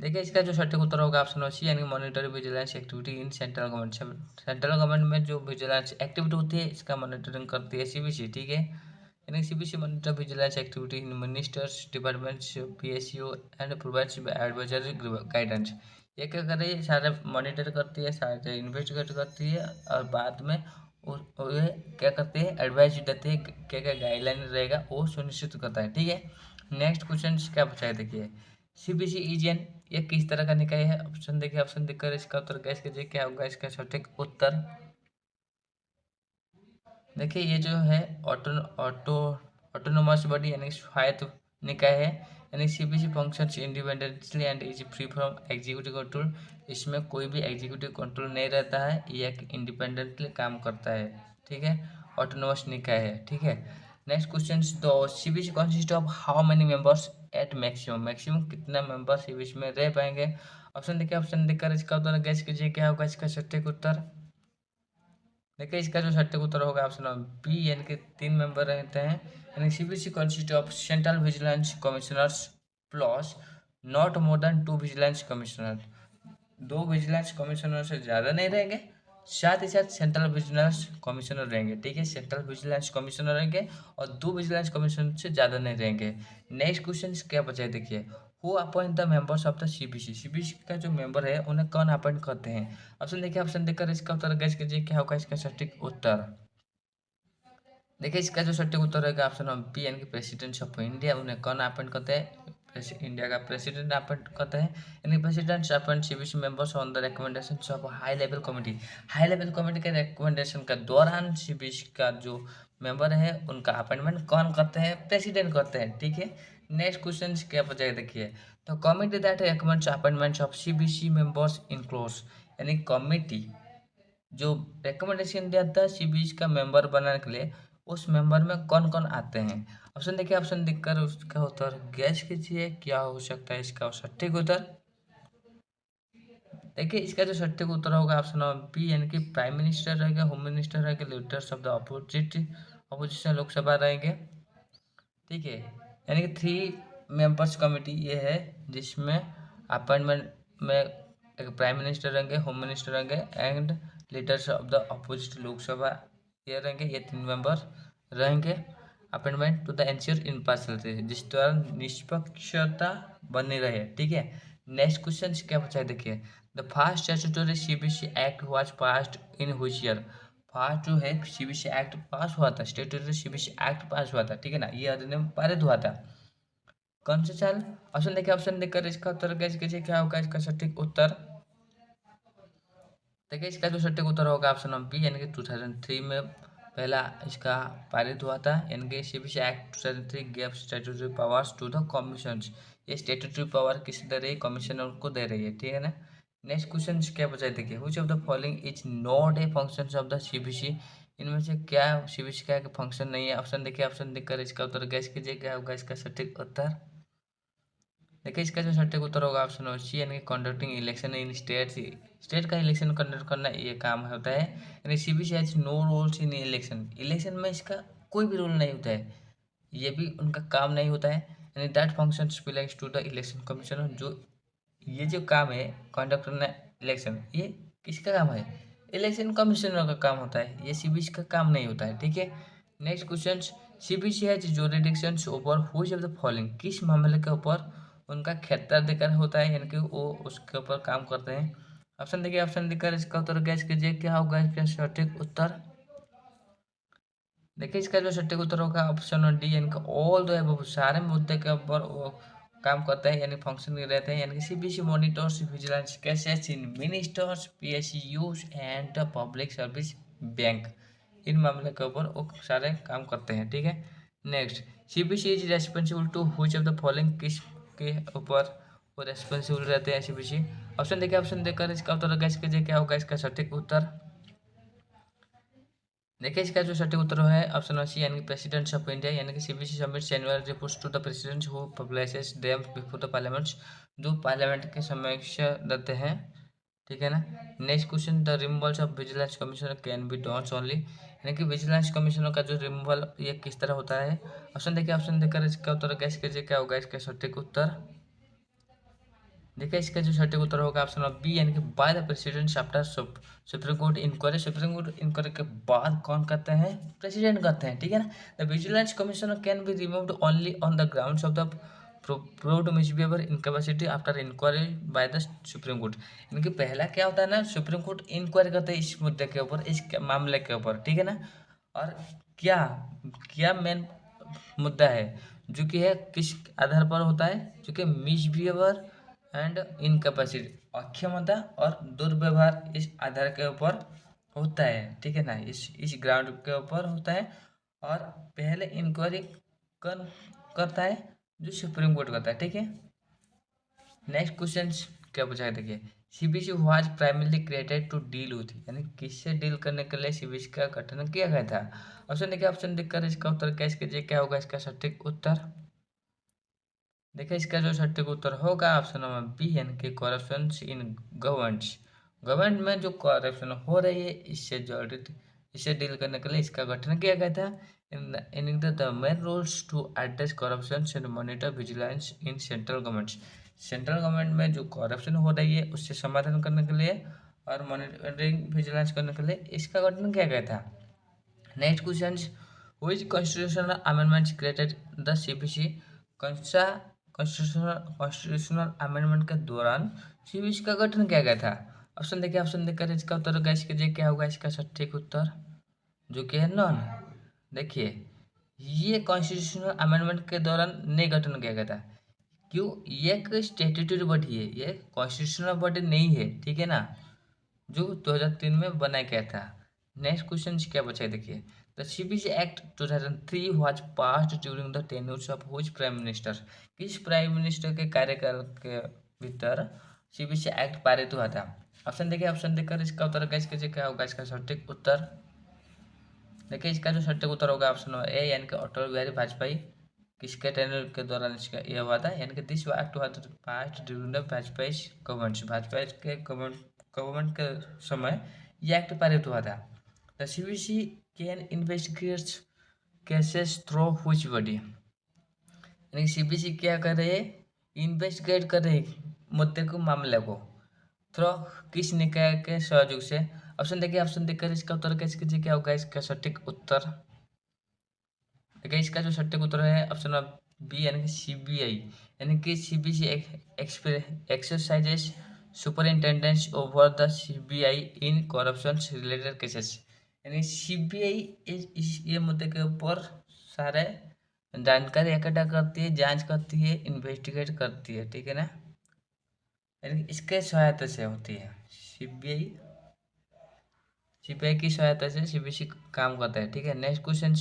देखिए इसका जो सटीक उत्तर होगा ऑप्शन सी यानी monetary vigilance activity in central government. Central government में जो विजिलेंस एक्टिविटी होती है इसका मॉनिटरिंग करती है सीबीसी, ठीक है। यानी CBC monitor vigilance activity in ministers departments PSU and provides advisory guidance. ये क्या कर रही है, सारे मॉनिटर करती है, सारे इन्वेस्टिगेट करती है और बाद में ये क्या करती है, एडवाइस देती है, क्या क्या गाइडलाइन रहेगा वो सुनिश्चित करता है, ठीक है। नेक्स्ट क्वेश्चन क्या पूछा है, देखिए सीबीसी इजन ये किस तरह का निकाय है? ऑप्शन देखिए, ऑप्शन देखकर इसका उत्तर गैस कीजिए क्या होगा इसका सटीक उत्तर। देखिए ये जो है ऑटोनोमस बॉडी यानी स्वायत्त निकाय है। यानी CBC functions independently and is free from executive control. इसमें कोई भी एग्जीक्यूटिव कंट्रोल नहीं रहता है, ये एक इंडिपेंडेंटली काम करता है, ठीक है। ऑटोनोमस निकाय है, ठीक है। नेक्स्ट क्वेश्चन, तो CBC consist of how many members eight maximum. Maximum कितना मेंबर सीबीसी में रह पाएंगे? ऑप्शन देखिए, ऑप्शन देखकर इसका उत्तर गैस कीजिए क्या होगा इसका सटीक उत्तर। देखिए इसका जो सटीक उत्तर होगा ऑप्शन बी यानी कि 3 मेंबर रहते हैं। यानी CBC consist of central vigilance commissioners plus not more than 2 vigilance commissioner. 2 vigilance commissioner से ज़्यादा नहीं रहेंगे, साथ ही साथ सेंट्रल विजिलेंस कमिश्नर रहेंगे, ठीक है। सेंट्रल विजिलेंस कमिश्नर रहेंगे और 2 विजिलेंस कमिश्नर से ज़्यादा नहीं रहेंगे। नेक्स्ट क्वेश्चन क्या बचा है, देखिए who appoint the members of the सीबीसी। सीबीसी का जो मेंबर है उन्हें कौन अपॉइंट करते हैं? ऑप्शन देखिए, ऑप्शन देखकर इसका उत्तर गैस कीजिए क्या होगा इसका सटीक उत्तर। देखिए इसका जो सटीक उत्तर रहेगा ऑप्शन बी यानी कि प्रेसिडेंट ऑफ इंडिया। उन्हें कौन अपॉइंट करते हैं? इंडिया का प्रेसिडेंट अपॉइंट करते हैं। यानी प्रेसिडेंट अपॉइंट सीबीसी members on the recommendation of high level committee. High level committee के रिकमेंडेशन का दौरान सीबीसी का जो मेंबर है उनका अपॉइंटमेंट कौन करते हैं? प्रेसिडेंट करते हैं, ठीक है। नेक्स्ट क्वेश्चन क्या बचा है, देखिए तो committee that recommends appointments of CBC members includes. यानी कमिटी जो रिकमेंडेशन दिया था सीबीसी का मेंबर बनाने के लिए उस मेंबर में कौन कौन आते हैं? ऑप्शन देखिए, ऑप्शन देखकर उसका उत्तर गैस कीजिए क्या हो सकता है इसका सटीक उत्तर। देखिए इसका जो सटीक उत्तर होगा ऑप्शन बी यानी कि प्राइम मिनिस्टर रहेगा, होम मिनिस्टर रहेगा, leaders of the opposition Lok Sabha रहेंगे, ठीक है। यानी कि 3 मेंबर्स कमेटी ये है जिसमें अपॉइंटमेंट में एक प्राइम मिनिस्टर रहेंगे, होम मिनिस्टर रहेंगे and leaders of the opposite Lok Sabha ये रहेंगे। ये 3 मेंबर रहेंगे appointment to the ensure impartiality, जिस द्वारा निष्पक्षता बनी रहे, ठीक है। नेक्स्ट क्वेश्चन क्या पूछा है, देखिए the first statutory CBC act was passed in which year. First जो है सीबीसी एक्ट पास हुआ था, स्टेट्यूटरी सीबीसी एक्ट पास हुआ था, ठीक है ना, ये अधिनियम पारित हुआ था कौन से साल? ऑप्शन देखिए, ऑप्शन देखकर इसका उत्तर गैस कीजिए क्या होगा इसका सटीक उत्तर। देखिए इसका जो सटीक उत्तर होगा ऑप्शन बी यानी कि 2003 में पहला इसका पारित हुआ था। यानी कि सीबीसी act 2003 gave statutory powers to the commission. ये स्टैट्यूटरी पावर किस दे रही है? कमिश्नर को दे रही है, ठीक है ना। नेक्स्ट क्वेश्चन क्या बचा है, देखिए which of the following is not a function of the CBC. इनमें से क्या सीबीसी का एक फंक्शन नहीं है? ऑप्शन देखिए, ऑप्शन देखकर इसका उत्तर गैस कीजिए क्या होगा इसका सटीक उत्तर। देखिए इसका जो सटीक उत्तर होगा ऑप्शन सी यानी conducting election in state. State का इलेक्शन कंडक्ट करना ये काम होता है। यानी सीबीसी has no roles in election. Election में इसका कोई भी रोल नहीं होता है, ये भी उनका काम नहीं होता है। यानी that function belongs to the election commission. जो ये जो काम है कंडक्ट करना इलेक्शन, ये किसका काम है? इलेक्शन कमिश्नर का काम होता है, ये सीबीसी का काम नहीं होता है। ठीक है, next question. CBC has jurisdiction over which of the following. किस मामले के ऊपर उनका क्षेत्राधिकार होता है, यानी कि वो उसके ऊपर काम करते हैं। ऑप्शन देखिए, ऑप्शन देकर इसका उत्तर गैस कीजिए, क्या होगा इसका सटीक उत्तर। देखिए इसका जो सटीक उत्तर होगा ऑप्शन डी, यानी कि ऑल द अबव, सारे मुद्दे के ऊपर वो काम करते हैं, यानी फंक्शन रहते हैं। यानी कि सीबीसी monitors vigilance cases in ministers, PSUs and public service bank. इन मामले के ऊपर वो सारे काम करते हैं। ठीक है, नेक्स्ट। सीबीसी is responsible to which of the following, किस के ऊपर वो रेस्पॉन्सिबल रहते हैं सीबीसी। ऑप्शन देखिए, ऑप्शन देकर इसका उत्तर गैस कीजिए, क्या होगा इसका सटीक उत्तर। देखिए इसका जो सटीक उत्तर है ऑप्शन सी, यानी प्रेसिडेंट्स ऑफ इंडिया। यानी कि सीबीसी submits annual reports to the president who publishes them before the parliaments. जो पार्लियामेंट के समक्ष देते हैं। ठीक है ना। Next question, the removals of vigilance commissioner can be done only. यानी कि विजिलेंस कमिश्नर का जो रिमूवल ये किस तरह होता है। ऑप्शन देखिए, ऑप्शन देकर इसका उत्तर गैस कीजिए, क्या होगा इसका सटीक उत्तर। देखिए इसका जो सटीक उत्तर होगा ऑप्शन बी, यानी कि by the president after supreme court inquiry. Supreme court inquiry के बाद कौन करते हैं? प्रेसिडेंट करते हैं। ठीक है ना। The vigilance commissioner can be removed only on the grounds of the proved misbehaviour incapacity after inquiry by the supreme court. इनके पहला क्या होता है ना, सुप्रीम कोर्ट इंक्वायरी करते हैं इस मुद्दे के ऊपर, इस मामले के ऊपर। ठीक है ना। और क्या क्या मेन मुद्दा है, जो कि है किस आधार पर होता है, जो कि मिसबिहेवियर एंड इनकैपेसिटी, अक्षमता और दुर्व्यवहार, इस आधार के ऊपर होता है। ठीक है ना, इस ग्राउंड के ऊपर होता है। और पहले इंक्वायरी कर करता है जो सुप्रीम कोर्ट करता है। ठीक है, नेक्स्ट क्वेश्चन क्या पूछा है देखिए। सीबीसी was primarily created to deal with, यानी किससे डील करने के लिए सीबीसी का गठन किया गया था। ऑप्शन देखिए, ऑप्शन देखकर इसका उत्तर कैसे कीजिए, क्या होगा इसका सटीक उत्तर। देखिए इसका जो सटीक उत्तर होगा ऑप्शन नंबर बी, यानी कि करप्शन इन गवर्नमेंट्स। गवर्नमेंट में जो करप्शन हो रही है, इससे डील करने के लिए इसका गठन किया गया था। In the main roles to address corruption and monitor vigilance in central governments. Central government में जो करप्शन हो रही है उससे समाधान करने के लिए और मॉनिटरिंग विजिलेंस करने के लिए इसका गठन किया गया था। Next question, which constitutional amendments created the CBC. कौन सा कॉन्स्टिट्यूशनल अमेंडमेंट के दौरान सीबीसी का गठन किया गया था। ऑप्शन देखिए, ऑप्शन देकर इसका उत्तर गैस कीजिए, क्या होगा इसका सटीक उत्तर, जो कि है नॉन। देखिए ये कॉन्स्टिट्यूशनल अमेंडमेंट के दौरान नहीं गठन किया गया था। क्यों? ये एक स्टेट्यूटरी बॉडी है, ये कॉन्स्टिट्यूशनल बॉडी नहीं है। ठीक है ना, जो 2003 में बनाया गया था। नेक्स्ट क्वेश्चन क्या बचा है देखिए। The CBC act 2003 was passed during the tenure of which prime minister. किस प्राइम मिनिस्टर के कार्यकाल के भीतर सीबीसी एक्ट पारित हुआ था। ऑप्शन देखिए, ऑप्शन देकर इसका उत्तर गैस कीजिए, क्या होगा इसका सटीक उत्तर। देखिए इसका जो सटीक उत्तर होगा ऑप्शन ए, यानी कि अटल बिहारी वाजपेयी। किसके टेन्योर के दौरान इसका यह हुआ था, यानी कि this act was passed during the Vajpayee government. Vajpayee के गवर्नमेंट के समय यह एक्ट पारित हुआ था। The CBC can investigate cases through which body. यानी सीबीसी क्या कर रहे हैं, इन्वेस्टिगेट कर रहे मुद्दे को, मामले को थ्रू किस निकाय के सहयोग से। ऑप्शन देखिए, ऑप्शन देखकर इसका उत्तर कैसे कीजिए, क्या होगा इसका सटीक उत्तर। देखिए इसका जो सटीक उत्तर है ऑप्शन बी, यानी कि सीबीआई। यानी कि सीबीसी exercises superintendence over the CBI in corruption related cases. यानी सीबीआई इस ये मुद्दे के ऊपर सारे जानकारी इकट्ठा करती है, जांच करती है, इन्वेस्टिगेट करती है। ठीक है ना, यानी कि इसके सहायता से होती है सीबीआई। सीबीआई की सहायता से सीबीसी काम करता है। ठीक है, next question.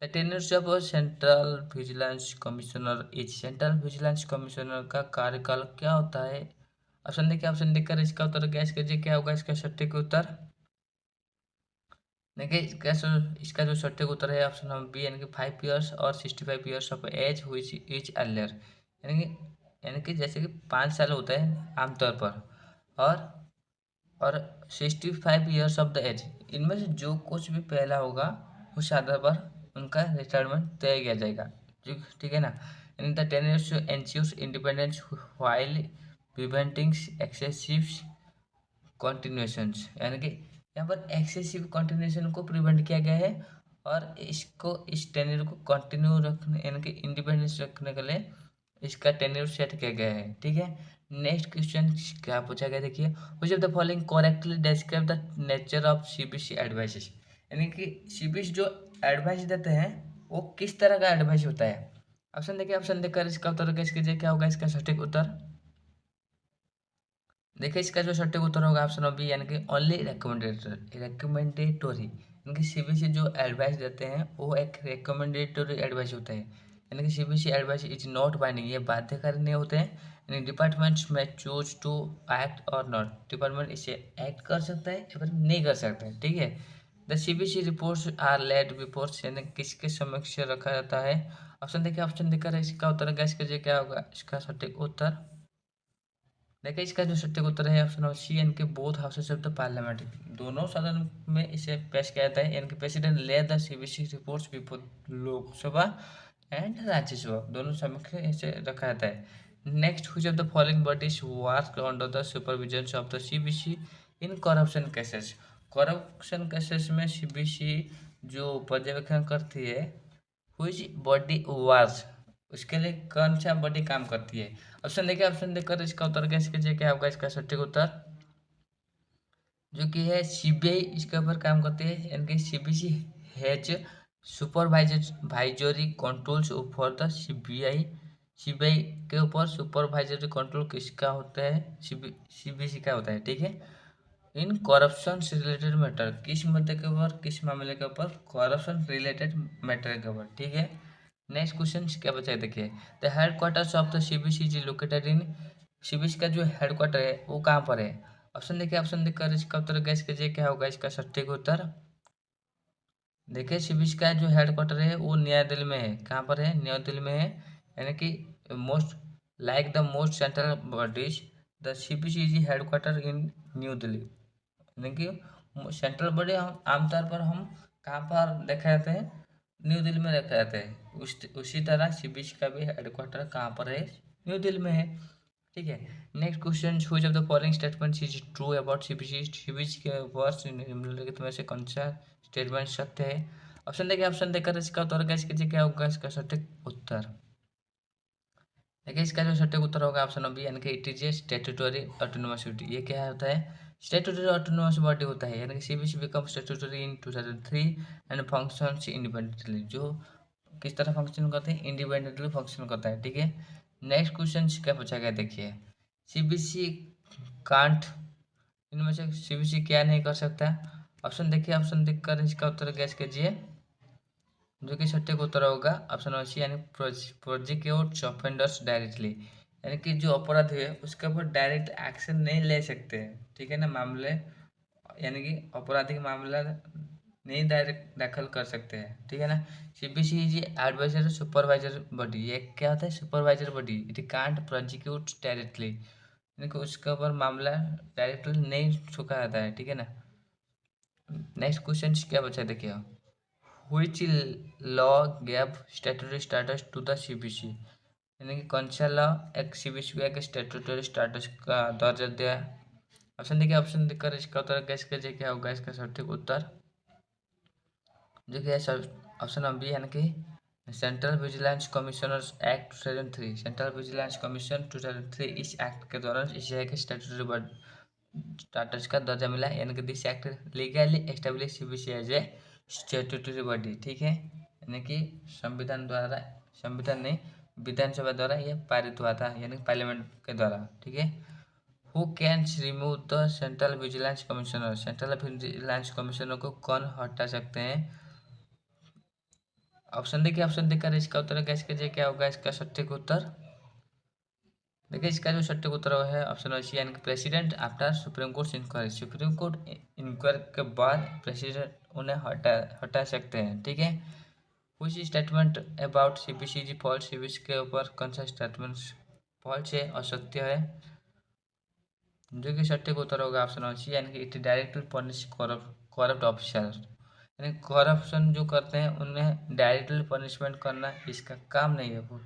The tenure of central vigilance commissioner is. Central vigilance commissioner का कार्यकाल क्या होता है। ऑप्शन देखिए, ऑप्शन देखकर इसका उत्तर गैस कीजिए, क्या होगा इसका सटीक उत्तर। देखिए इसका जो सटीक उत्तर है ऑप्शन नंबर बी, यानी कि 5 ईयर्स और 65 ईयर्स ऑफ एज हुई इज अर्लियर। यानी कि यानी कि जैसे कि 5 साल होता है आमतौर पर, और 65 ईयर्स ऑफ द एज, इनमें से जो कुछ भी पहला होगा उस आधार पर उनका रिटायरमेंट तय किया जाएगा। ठीक है ना। In the tenures ensures independence while preventing excessive continuations, यानी कि यहाँ पर एक्सेसिव कॉन्टिन्यूएशन को प्रिवेंट किया गया है और इसको इस टेन्योर को कंटिन्यू रखने यानी कि इंडिपेंडेंस रखने के लिए इसका टेन्योर सेट किया गया है। ठीक है। नेक्स्ट क्वेश्चन क्या पूछा गया देखिए, which of the following correctly describe the nature of CBC advices, यानी कि सीबीसी जो एडवाइस देते हैं वो किस तरह का एडवाइस होता है। ऑप्शन देखिए, ऑप्शन देखकर इसका उत्तर गैस कीजिए, क्या होगा इसका सटीक उत्तर। देखिए इसका जो सटीक उत्तर होगा ऑप्शन बी, यानी कि ओनली रिकमेंडेटरी, यानी कि सीबीसी जो एडवाइस देते हैं वो एक रिकमेंडेटरी एडवाइस होता है, यानी कि CBC advice is not binding, ये बाध्यकारी नहीं होते हैं। यानी डिपार्टमेंट्स में चूज टू एक्ट और नॉट, डिपार्टमेंट इसे एक्ट कर सकता है या फिर नहीं कर सकता है। ठीक है। द सीबीसी रिपोर्ट्स आर लेड बिफोर, यानी किसके समक्ष रखा जाता है। ऑप्शन देखिए, ऑप्शन देकर इसका उत्तर गैस कीजिए, क्या होगा इसका सटीक उत्तर। देखिए इसका जो सटीक उत्तर है ऑप्शन सी, यानी कि both houses of the parliament, दोनों सदन में इसे पेश किया जाता है, यानी कि प्रेसिडेंट ले द सीबीसी reports before Lok Sabha and Rajya Sabha, दोनों समक्ष इसे रखा जाता है। Next, which of the following bodies work under the supervision of the CBC in corruption cases, corruption cases में सीबीसी जो पर्यवेक्षण करती है, व्हिच बॉडी वर्क्स, उसके लिए कौन सा बॉडी काम करती है। ऑप्शन देखिए, ऑप्शन देकर इसका उत्तर कैसे कीजिए, क्या होगा इसका सटीक उत्तर, जो कि है सीबीआई इसके ऊपर काम करती है, यानी कि CBC has supervisory controls for the CBI, CBI के ऊपर सुपरवाइजरी कंट्रोल किसका होता है, सीबीसी का होता है। ठीक है। इन करप्शन रिलेटेड मैटर, किस मुद्दे के ऊपर, किस मामले के ऊपर, करप्शन रिलेटेड मैटर के ऊपर। ठीक है। नेक्स्ट क्वेश्चन क्या बचा है देखिए, the headquarters of the CBC is located in, CBC का जो हेडक्वार्टर है वो कहाँ पर है। ऑप्शन देखिए, ऑप्शन देखकर इसका उत्तर गैस कीजिए, क्या होगा इसका सटीक उत्तर। देखिए सीबीसी का जो हेडक्वार्टर है वो नई दिल्ली में है, कहाँ पर है, नई दिल्ली में है, यानी कि most like the most central bodies the CBC is headquarter in new Delhi, यानी कि सेंट्रल बॉडी हम आमतौर पर हम कहाँ पर देखा जाते हैं, न्यू दिल्ली में रखा जाता है। उसी तरह सीबीसी का भी हेडक्वार्टर कहाँ पर है, न्यू दिल्ली में है। ठीक है। Next question, which of the following statements is true about CBC, CBC के ऊपर निम्नलिखित में से कौन सा स्टेटमेंट सत्य है। ऑप्शन देखिए, ऑप्शन देकर इसका उत्तर गैस कीजिए, क्या होगा इसका सटीक उत्तर। देखिए इसका जो सटीक उत्तर होगा ऑप्शन बी, यानी कि it is a statutory autonomous body, ये क्या होता है, स्टैट्यूटरी ऑटोनोमस बॉडी होता है, यानी कि CBC become statutory in 2003 and functions independently, जो किस तरह फंक्शन करते हैं, इंडिपेंडेंटली फंक्शन करता है। ठीक है। नेक्स्ट क्वेश्चन क्या पूछा गया देखिए, सीबीसी कांट, इनमें से सीबीसी क्या नहीं कर सकता। ऑप्शन देखिए, ऑप्शन देखकर इसका उत्तर गैस कीजिए, जो कि सटीक उत्तर होगा ऑप्शन सी, यानी प्रोसिक्यूट ऑफेंडर्स डायरेक्टली, यानी कि जो अपराधी है उसके ऊपर डायरेक्ट एक्शन नहीं ले सकते हैं। ठीक है ना, मामले यानी कि आपराधिक मामला नहीं डायरेक्ट दाखिल कर सकते हैं। ठीक है ना। सीबीसी जी एडवाइजर सुपरवाइजर बॉडी, ये क्या होता है, supervisor body, it can't prosecute directly, यानी कि उसके ऊपर मामला डायरेक्टली नहीं ठोका जाता है। ठीक है ना। नेक्स्ट क्वेश्चन क्या बचा है देखिए, which law gave statutory status to the सीबीसी, यानी कि कौन सा लॉ एक सीबीसी को एक स्टैट्यूटरी स्टेटस का दर्जा दिया। ऑप्शन देखिए, ऑप्शन देकर इसका उत्तर गैस कीजिए, क्या होगा इसका सटीक उत्तर, जो कि है ऑप्शन बी, यानी कि central vigilance commissioners act 2003, central vigilance commission 2003 इस एक्ट के दौरान इसे एक स्टैट्यूटरी स्टेटस का दर्जा मिला, यानी कि दिस एक्ट लीगली एस्टेब्लिश सीबीसी एज ए स्टैट्यूटरी बॉडी। ठीक है। यानी कि संविधान द्वारा, संविधान नहीं विधानसभा द्वारा यह पारित हुआ था, यानी पार्लियामेंट के द्वारा। ठीक है। Who can remove the central vigilance commissioner, central vigilance commissioner को कौन हटा सकते हैं। ऑप्शन देखिए, ऑप्शन देकर इसका उत्तर गैस कीजिए, क्या होगा इसका सटीक उत्तर। देखिए इसका जो सटीक उत्तर है ऑप्शन सी, यानी कि president after supreme court inquiry, supreme court inquiry के बाद प्रेसिडेंट उन्हें हटा सकते हैं। ठीक है। कुछ स्टेटमेंट अबाउट सीबीसी फॉल्स, सीबीसी के ऊपर कौन सा स्टेटमेंट फॉल्स है, असत्य है। जो कि सत्य का उत्तर होगा ऑप्शन सी, यानी कि it directly punish corrupt officer, यानी करप्शन जो करते हैं उन्हें डायरेक्टली पनिशमेंट करना इसका काम नहीं है। वो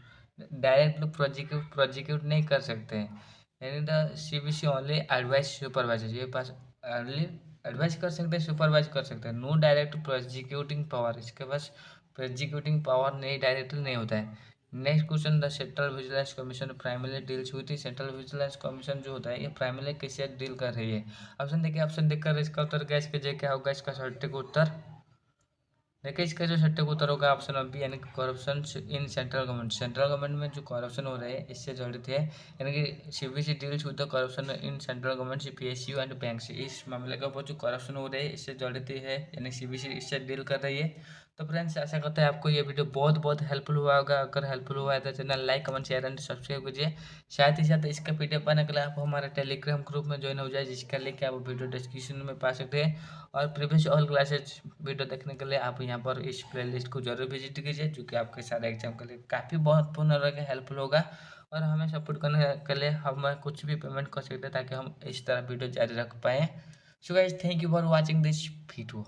डायरेक्टली प्रोजिक्यूट नहीं कर सकते हैं, यानी the CBC only advice supervisor, ये पास ओनली एडवाइस कर सकते हैं, सुपरवाइज कर सकते हैं, नो डायरेक्ट प्रोजिक्यूटिंग पावर, इसके पास प्रोजिक्यूटिंग पावर नहीं, डायरेक्टली नहीं होता है। Next question, the central vigilance commission primary deals हुई थी, सेंट्रल विजिलेंस कमीशन जो होता है ये प्राइमरी किससे डील कर रही है। ऑप्शन देखिए, ऑप्शन देखकर इसका उत्तर गैस कीजिए क्या होगा इसका सटीक उत्तर। देखिए इसका जो सटीक उत्तर होगा ऑप्शन बी, यानी कि corruption in central government, central government में जो करप्शन हो रहे हैं इससे जड़ित है, यानी कि CBC deals with the corruption in central government PSU and bank, इस मामले के ऊपर जो करप्शन हो रहे हैं इससे जड़ित है, यानी सीबीसी इससे डील कर रही है। तो फ्रेंड्स आशा करते हैं आपको ये वीडियो बहुत बहुत हेल्पफुल हुआ होगा, अगर हेल्पफुल हुआ है तो channel like comment share and subscribe कीजिए। साथ ही साथ इसका पीडीएफ पाने के लिए आप हमारे टेलीग्राम ग्रुप में ज्वाइन हो जाए, जिसका लिंक आप वीडियो डिस्क्रिप्शन में पा सकते हैं। और प्रीवियस ऑल क्लासेज वीडियो देखने के लिए आप यहाँ पर इस प्लेलिस्ट को जरूर विजिट कीजिए, जो कि आपके सारे एग्जाम के लिए काफ़ी बहुत पूर्ण रहेगा, हेल्पफुल होगा। और हमें सपोर्ट करने के लिए हम कुछ भी पेमेंट कर सकते हैं, ताकि हम इस तरह वीडियो जारी रख पाएँ। So guys, thank you for watching this video.